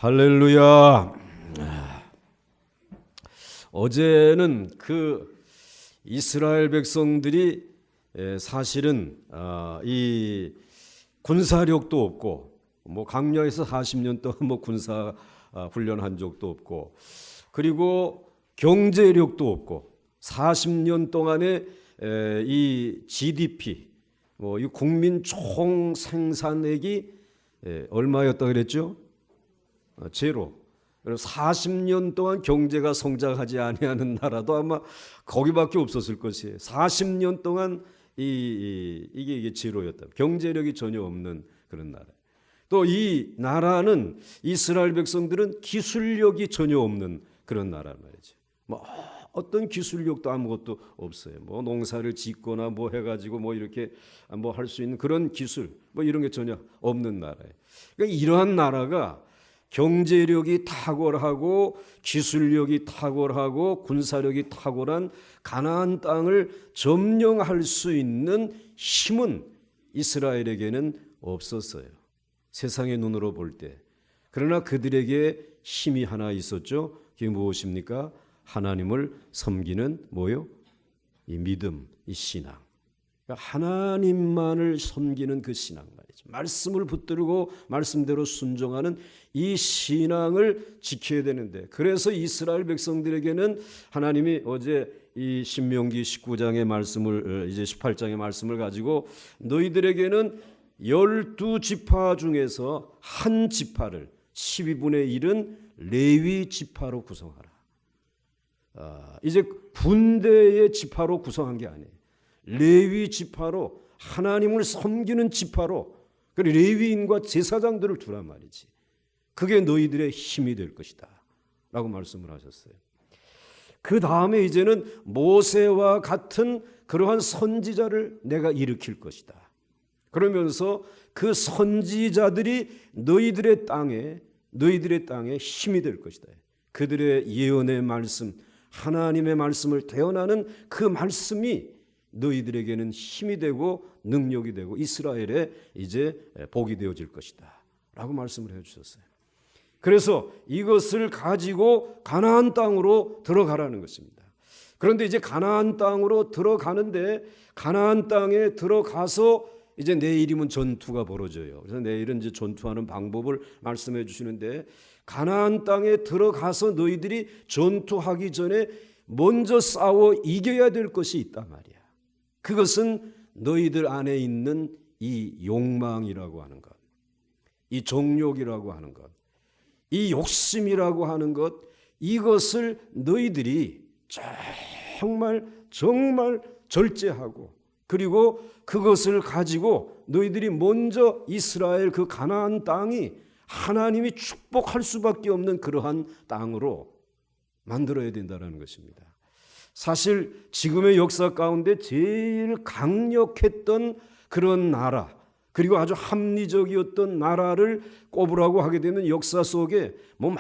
할렐루야. 어제는 그 이스라엘 백성들이 사실은 이 군사력도 없고 뭐 강야에서 40년 동안 뭐 군사 훈련한 적도 없고 그리고 경제력도 없고 40년 동안의 이 GDP 뭐 이 국민 총 생산액이 얼마였다 그랬죠? 제로. 40년 동안 경제가 성장하지 아니하는 나라도 아마 거기밖에 없었을 것이에요. 40년 동안 이게 제로였다. 경제력이 전혀 없는 그런 나라. 또 이 나라는 이스라엘 백성들은 기술력이 전혀 없는 그런 나라 말이죠. 뭐 어떤 기술력도 아무것도 없어요. 뭐 농사를 짓거나 뭐 해가지고 뭐 이렇게 뭐 할 수 있는 그런 기술 뭐 이런 게 전혀 없는 나라예요. 그러니까 이러한 나라가 경제력이 탁월하고 기술력이 탁월하고 군사력이 탁월한 가나안 땅을 점령할 수 있는 힘은 이스라엘에게는 없었어요. 세상의 눈으로 볼 때. 그러나 그들에게 힘이 하나 있었죠. 그게 무엇입니까? 하나님을 섬기는 뭐요? 이 믿음, 이 신앙. 그러니까 하나님만을 섬기는 그 신앙 말이죠. 말씀을 붙들고 말씀대로 순종하는 이 신앙을 지켜야 되는데, 그래서 이스라엘 백성들에게는 하나님이 어제 이 신명기 19장의 말씀을 이제 18장의 말씀을 가지고 너희들에게는 12지파 중에서 한 지파를 12분의 1은 레위 지파로 구성하라. 이제 군대의 지파로 구성한 게 아니에요. 레위 지파로 하나님을 섬기는 지파로 레위인과 제사장들을 두란 말이지. 그게 너희들의 힘이 될 것이다 라고 말씀을 하셨어요. 그 다음에 이제는 모세와 같은 그러한 선지자를 내가 일으킬 것이다. 그러면서 그 선지자들이 너희들의 땅에 힘이 될 것이다. 그들의 예언의 말씀, 하나님의 말씀을 대언하는 그 말씀이 너희들에게는 힘이 되고 능력이 되고 이스라엘에 이제 복이 되어질 것이다 라고 말씀을 해주셨어요. 그래서 이것을 가지고 가나안 땅으로 들어가라는 것입니다. 그런데 이제 가나안 땅으로 들어가는데 가나안 땅에 들어가서 이제 내일이면 전투가 벌어져요. 그래서 내일은 이제 전투하는 방법을 말씀해 주시는데 가나안 땅에 들어가서 너희들이 전투하기 전에 먼저 싸워 이겨야 될 것이 있단 말이야. 그것은 너희들 안에 있는 이 욕망이라고 하는 것, 이 정욕이라고 하는 것, 이 욕심이라고 하는 것, 이것을 너희들이 정말 절제하고 그리고 그것을 가지고 너희들이 먼저 이스라엘 그 가나안 땅이 하나님이 축복할 수밖에 없는 그러한 땅으로 만들어야 된다는 것입니다. 사실 지금의 역사 가운데 제일 강력했던 그런 나라, 그리고 아주 합리적이었던 나라를 꼽으라고 하게 되면 역사 속에 뭐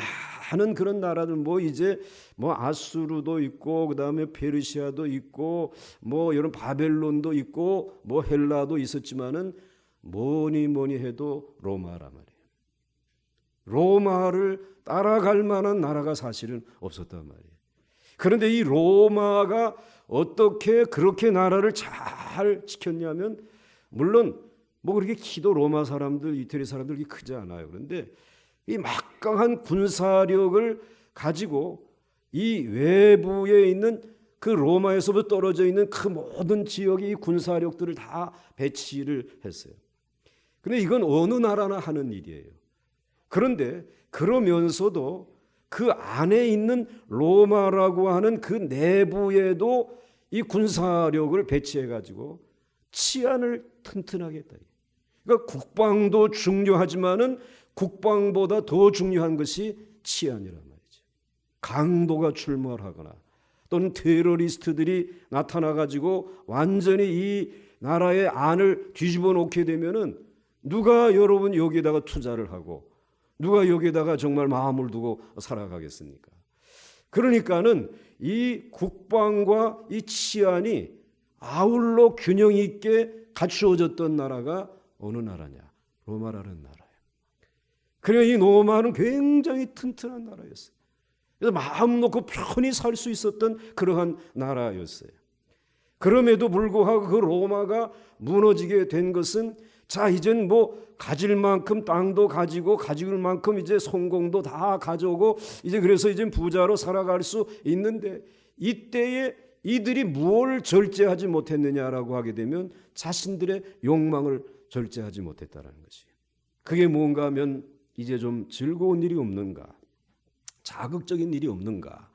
많은 그런 나라들 이제 아수르도 있고 그다음에 페르시아도 있고 이런 바벨론도 있고 헬라도 있었지만은 뭐니 해도 로마란 말이에요. 로마를 따라갈 만한 나라가 사실은 없었단 말이에요. 그런데 이 로마가 어떻게 그렇게 나라를 잘 지켰냐면, 물론 그렇게 키도 로마 사람들, 이태리 사람들이 크지 않아요. 그런데 이 막강한 군사력을 가지고 이 외부에 있는 그 로마에서부터 떨어져 있는 그 모든 지역의 이 군사력들을 다 배치를 했어요. 그런데 이건 어느 나라나 하는 일이에요. 그런데 그러면서도 그 안에 있는 로마라고 하는 그 내부에도 이 군사력을 배치해가지고 치안을 튼튼하게 했다. 그러니까 국방도 중요하지만은 국방보다 더 중요한 것이 치안이란 말이죠. 강도가 출몰하거나 또는 테러리스트들이 나타나가지고 완전히 이 나라의 안을 뒤집어 놓게 되면은 누가 여러분 여기에다가 투자를 하고 누가 여기에다가 정말 마음을 두고 살아가겠습니까? 그러니까는 이 국방과 이 치안이 아울러 균형 있게 갖추어졌던 나라가 어느 나라냐? 로마라는 나라예요. 그러니까 이 로마는 굉장히 튼튼한 나라였어요. 그래서 마음 놓고 편히 살 수 있었던 그러한 나라였어요. 그럼에도 불구하고 그 로마가 무너지게 된 것은 자 이젠 뭐 가질 만큼 땅도 가지고 가질 만큼 이제 성공도 다 가져오고 이제 그래서 이제 부자로 살아갈 수 있는데 이때에 이들이 무엇을 절제하지 못했느냐라고 하게 되면 자신들의 욕망을 절제하지 못했다는 것이에요. 그게 뭔가 하면 이제 좀 즐거운 일이 없는가, 자극적인 일이 없는가,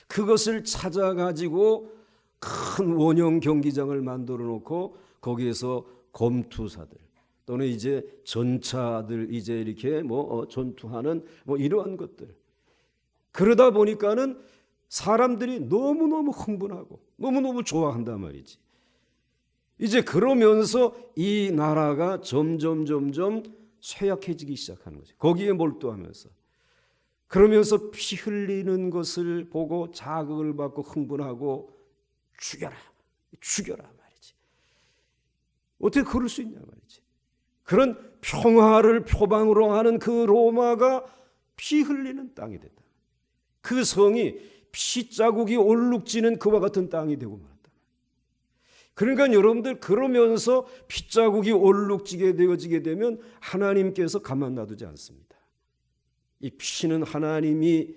그것을 찾아가지고 큰 원형 경기장을 만들어 놓고 거기에서 검투사들 또는 이제 전차들 이제 이렇게 뭐 전투하는 뭐 이러한 것들, 그러다 보니까는 사람들이 너무너무 흥분하고 너무너무 좋아한단 말이지. 이제 그러면서 이 나라가 점점 쇠약해지기 시작하는 거죠. 거기에 몰두하면서. 그러면서 피 흘리는 것을 보고 자극을 받고 흥분하고 죽여라 말이지. 어떻게 그럴 수 있냐 말이지. 그런 평화를 표방으로 하는 그 로마가 피 흘리는 땅이 됐다. 그 성이 피자국이 얼룩지는 그와 같은 땅이 되고 말았다. 그러니까 여러분들 그러면서 피자국이 얼룩지게 되어지게 되면 하나님께서 가만 놔두지 않습니다. 이 피는 하나님이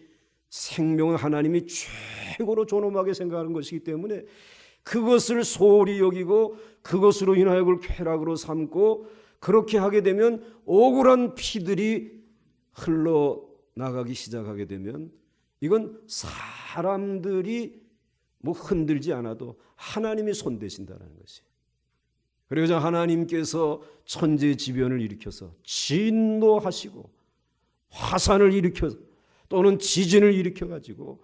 생명은 하나님이 최고로 존엄하게 생각하는 것이기 때문에 그것을 소홀히 여기고 그것으로 인하여 그걸 쾌락으로 삼고 그렇게 하게 되면 억울한 피들이 흘러나가기 시작하게 되면 이건 사람들이 뭐 흔들지 않아도 하나님이 손대신다는 것이에요. 그래서 하나님께서 천재지변을 일으켜서 진노하시고 화산을 일으켜서 또는 지진을 일으켜가지고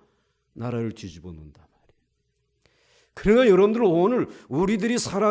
나라를 뒤집어 놓는단 말이에요. 그러니까 여러분들 오늘 우리들이 살아